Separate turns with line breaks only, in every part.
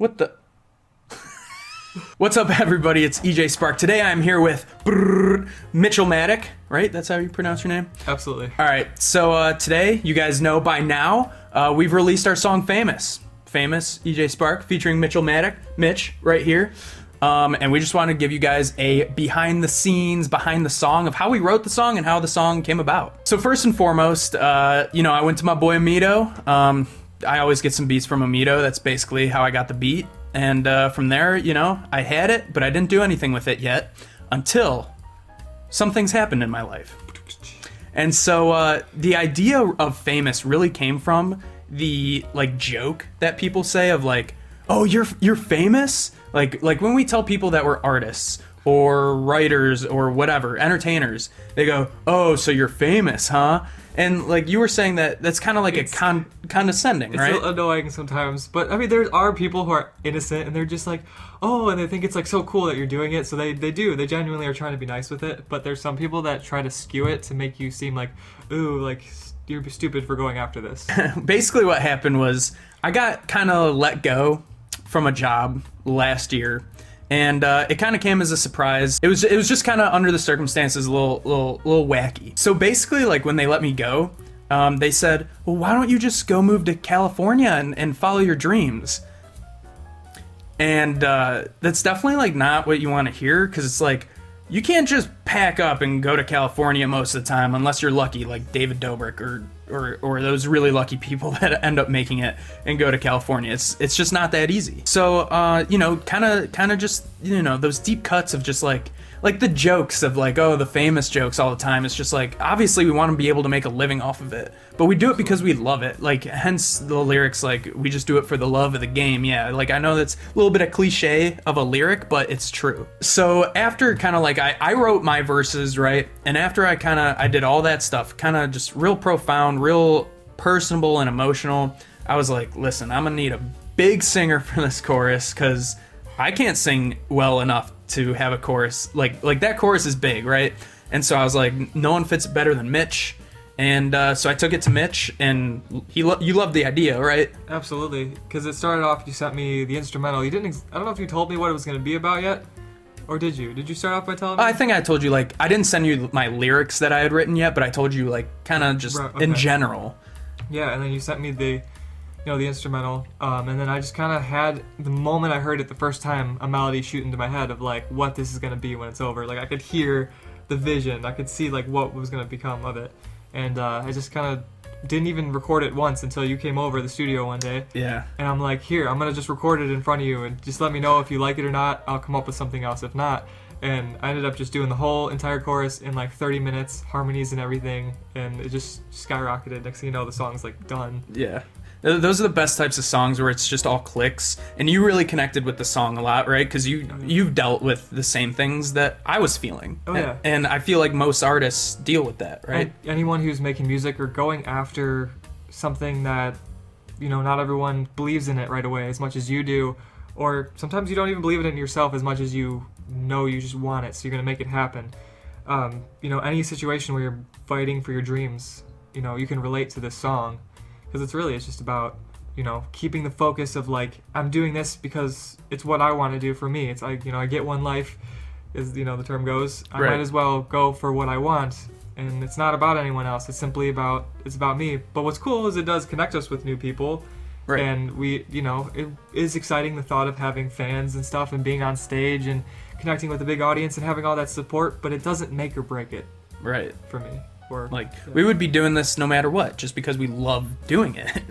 What the? What's up, everybody? It's EJ Spark. Today I'm here with Mitchel Madak, right? That's how you pronounce your name?
Absolutely.
All right, so today, you guys know by now, we've released our song Famous. Famous, EJ Spark, featuring Mitchel Madak, Mitch, right here. And we just want to give you guys a behind the scenes, behind the song of how we wrote the song and how the song came about. So first and foremost, I went to my boy Amito. I always get some beats from Amito. That's basically how I got the beat. And from there, I had it, but I didn't do anything with it yet until some things happened in my life. And so the idea of Famous really came from the joke that people say of oh, you're famous? Like when we tell people that we're artists or writers or whatever, entertainers, they go, oh, so you're famous, huh? And you were saying that's kind of like condescending, right?
It's annoying sometimes, but I mean, there are people who are innocent and they're just oh, and they think it's so cool that you're doing it, so they genuinely are trying to be nice with it. But there's some people that try to skew it to make you seem ooh, you're stupid for going after this.
Basically, what happened was I got kind of let go from a job last year. And it kind of came as a surprise. It was just kind of under the circumstances, a little wacky. So basically, when they let me go, they said, well, why don't you just go move to California and follow your dreams? And that's definitely not what you want to hear, because it's you can't just pack up and go to California most of the time unless you're lucky, like David Dobrik or those really lucky people that end up making it and go to California. It's just not that easy. So kind of just those deep cuts of just like the jokes of oh, the famous jokes all the time. It's just obviously we want to be able to make a living off of it, but we do it because we love it. Hence the lyrics, we just do it for the love of the game. Yeah, I know that's a little bit of cliche of a lyric, but it's true. So after kind of I wrote my verses, right? And after I did all that stuff, kind of just real profound, real personable and emotional, I was like, listen, I'm gonna need a big singer for this chorus, because I can't sing well enough to have a chorus. Like that chorus is big, right? And so I was like, no one fits it better than Mitch. And so I took it to Mitch, and you loved the idea, right?
Absolutely, because it started off, you sent me the instrumental. I don't know if you told me what it was going to be about yet, or did you? Did you start off by telling me?
I think I told you, I didn't send you my lyrics that I had written yet, but I told you, kind of just in general.
Yeah, and then you sent me the instrumental, and then I just kind of had, the moment I heard it the first time, a melody shoot into my head of what this is going to be when it's over. I could hear the vision, I could see what was going to become of it, and I just kind of didn't even record it once until you came over to the studio one day.
Yeah.
And I'm like, here, I'm going to just record it in front of you, and just let me know if you like it or not. I'll come up with something else if not. And I ended up just doing the whole entire chorus in 30 minutes, harmonies and everything, and it just skyrocketed. Next thing you know, the song's done.
Yeah. Those are the best types of songs where it's just all clicks, and you really connected with the song a lot, right? Because you've dealt with the same things that I was feeling.
Oh, yeah.
And I feel like most artists deal with that, right?
And anyone who's making music or going after something that, not everyone believes in it right away as much as you do, or sometimes you don't even believe it in yourself as much as you know you just want it, so you're going to make it happen. Any situation where you're fighting for your dreams, you can relate to this song. Because it's just about, keeping the focus of I'm doing this because it's what I want to do for me. It's I get one life, as the term goes. I might as well go for what I want, and it's not about anyone else. It's simply about me. But what's cool is it does connect us with new people, right? And we, it is exciting, the thought of having fans and stuff and being on stage and connecting with a big audience and having all that support. But it doesn't make or break it,
right?
For me.
We would be doing this no matter what, just because we love doing it.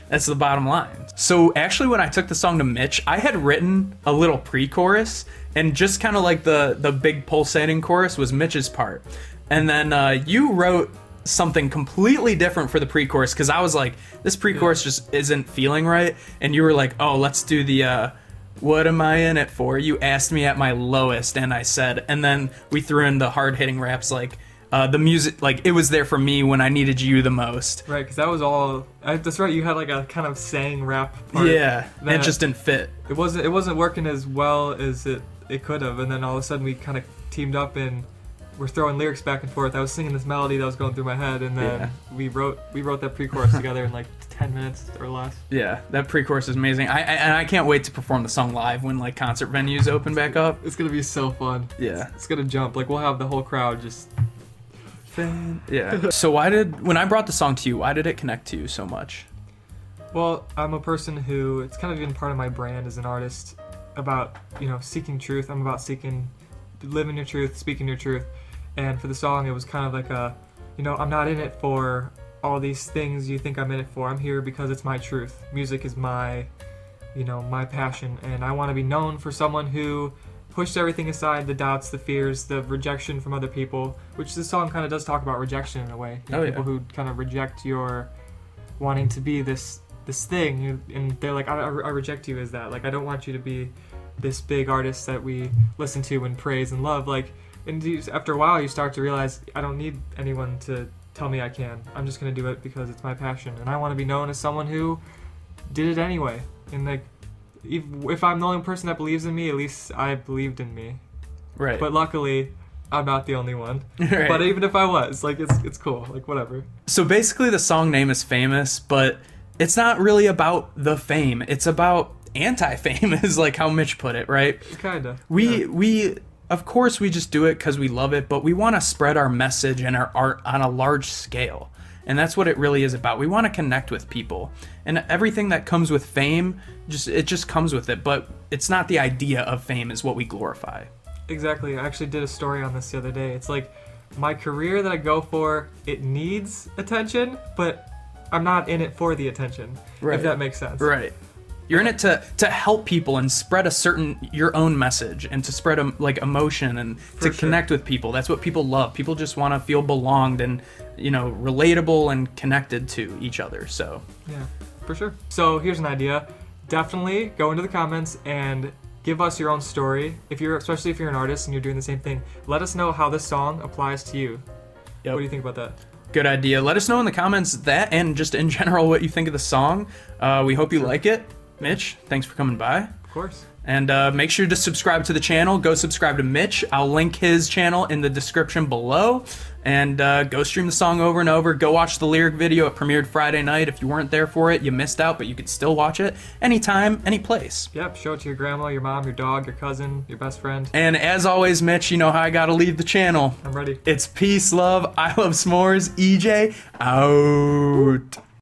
That's the bottom line. So actually, when I took the song to Mitch, I had written a little pre-chorus, and just kind of the big pulsating chorus was Mitch's part. And then you wrote something completely different for the pre-chorus, because I was like, this pre-chorus just isn't feeling right. And you were like, oh, let's do the... what am I in it for? You asked me at my lowest, and I said, and then we threw in the hard-hitting raps the music, it was there for me when I needed you the most.
Right, because that was all... that's right, you had a kind of saying rap part.
Yeah, and it just didn't fit.
It wasn't working as well as it could have, and then all of a sudden we kind of teamed up and we're throwing lyrics back and forth. I was singing this melody that was going through my head, and then we wrote that pre-chorus together in like 10 minutes or less.
Yeah, that pre-chorus is amazing. I can't wait to perform the song live when like concert venues open back up.
It's gonna be so fun.
Yeah,
it's gonna jump. Like we'll have the whole crowd just.
Yeah. So when I brought the song to you, why did it connect to you so much?
Well, I'm a person who, it's kind of been part of my brand as an artist about, seeking truth. I'm about living your truth, speaking your truth. And for the song, it was kind of like I'm not in it for all these things you think I'm in it for. I'm here because it's my truth. Music is my passion. And I want to be known for someone who pushed everything aside, the doubts, the fears, the rejection from other people, which this song kind of does talk about rejection in a way. People who kind of reject your wanting to be this thing, and they're like, I reject you as that. Like, I don't want you to be this big artist that we listen to and praise and love. Like, and after a while, you start to realize, I don't need anyone to tell me I can. I'm just going to do it because it's my passion. And I want to be known as someone who did it anyway. And like, if I'm the only person that believes in me, at least I believed in me.
Right.
But luckily, I'm not the only one.
Right.
But even if I was, like, it's cool. Like, whatever.
So basically the song name is Famous, but it's not really about the fame. It's about anti-fame is like how Mitch put it, right?
Kinda.
We of course we just do it because we love it, but we want to spread our message and our art on a large scale. And that's what it really is about. We want to connect with people. And everything that comes with fame, it just comes with it. But it's not the idea of fame is what we glorify.
Exactly. I actually did a story on this the other day. It's like my career that I go for, it needs attention, but I'm not in it for the attention, if that makes sense.
Right. You're in it to help people and spread your own message and to spread like emotion and to connect with people. That's what people love. People just want to feel belonged and, relatable and connected to each other. So
yeah, for sure. So here's an idea. Definitely go into the comments and give us your own story. Especially if you're an artist and you're doing the same thing, let us know how this song applies to you. Yep. What do you think about that?
Good idea. Let us know in the comments that and just in general what you think of the song. We hope you like it. Mitch, thanks for coming by.
Of course.
And make sure to subscribe to the channel. Go subscribe to Mitch. I'll link his channel in the description below. And go stream the song over and over. Go watch the lyric video. It premiered Friday night. If you weren't there for it, you missed out, but you can still watch it anytime, any place.
Yep, show it to your grandma, your mom, your dog, your cousin, your best friend.
And as always, Mitch, you know how I gotta leave the channel.
I'm ready.
It's peace, love, I love s'mores, EJ, out.